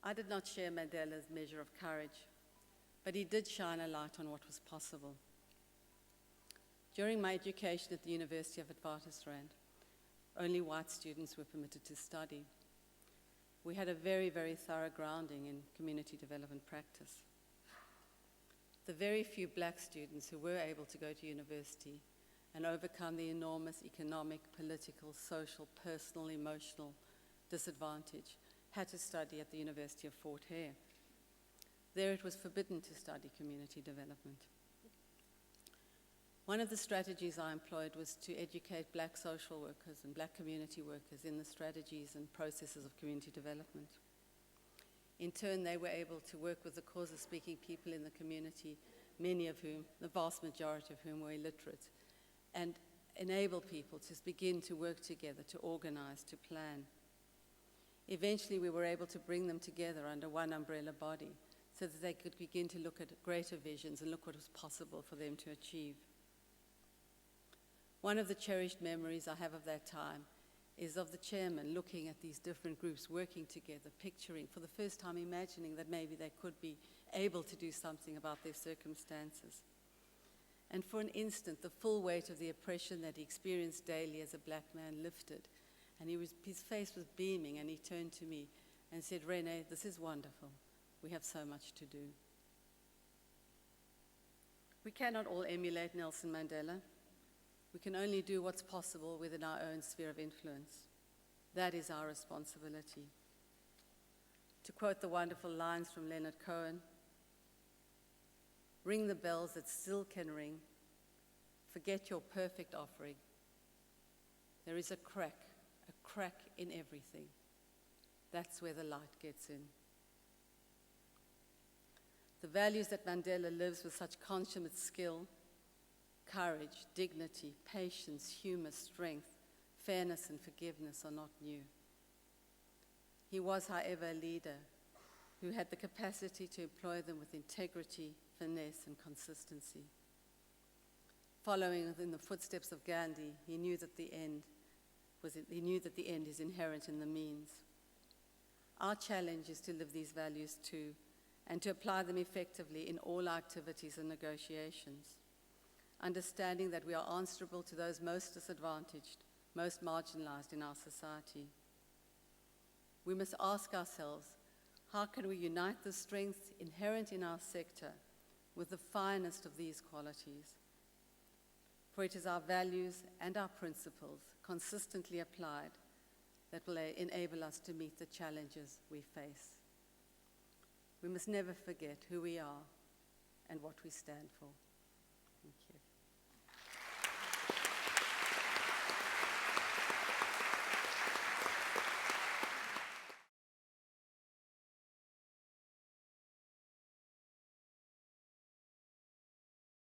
I did not share Mandela's measure of courage, but he did shine a light on what was possible. During my education at the University of Witwatersrand, only white students were permitted to study. We had a very, very thorough grounding in community development practice. The very few black students who were able to go to university and overcome the enormous economic, political, social, personal, emotional disadvantage had to study at the University of Fort Hare. There it was forbidden to study community development. One of the strategies I employed was to educate black social workers and black community workers in the strategies and processes of community development. In turn, they were able to work with the Xhosa-speaking people in the community, many of whom, the vast majority of whom were illiterate, and enable people to begin to work together, to organize, to plan. Eventually, we were able to bring them together under one umbrella body so that they could begin to look at greater visions and look what was possible for them to achieve. One of the cherished memories I have of that time is of the chairman looking at these different groups working together, picturing, for the first time imagining that maybe they could be able to do something about their circumstances. And for an instant, the full weight of the oppression that he experienced daily as a black man lifted, and his face was beaming, and he turned to me and said, "Renee, this is wonderful. We have so much to do." We cannot all emulate Nelson Mandela. We can only do what's possible within our own sphere of influence. That is our responsibility. To quote the wonderful lines from Renee Koonin, "Ring the bells that still can ring. Forget your perfect offering. There is a crack in everything. That's where the light gets in." The values that Mandela lives with such consummate skill, courage, dignity, patience, humor, strength, fairness, and forgiveness are not new. He was, however, a leader who had the capacity to employ them with integrity, finesse, and consistency. Following in the footsteps of Gandhi, he knew that the end is inherent in the means. Our challenge is to live these values too, and to apply them effectively in all our activities and negotiations, understanding that we are answerable to those most disadvantaged, most marginalized in our society. We must ask ourselves, how can we unite the strengths inherent in our sector with the finest of these qualities? For it is our values and our principles, consistently applied, that will enable us to meet the challenges we face. We must never forget who we are and what we stand for.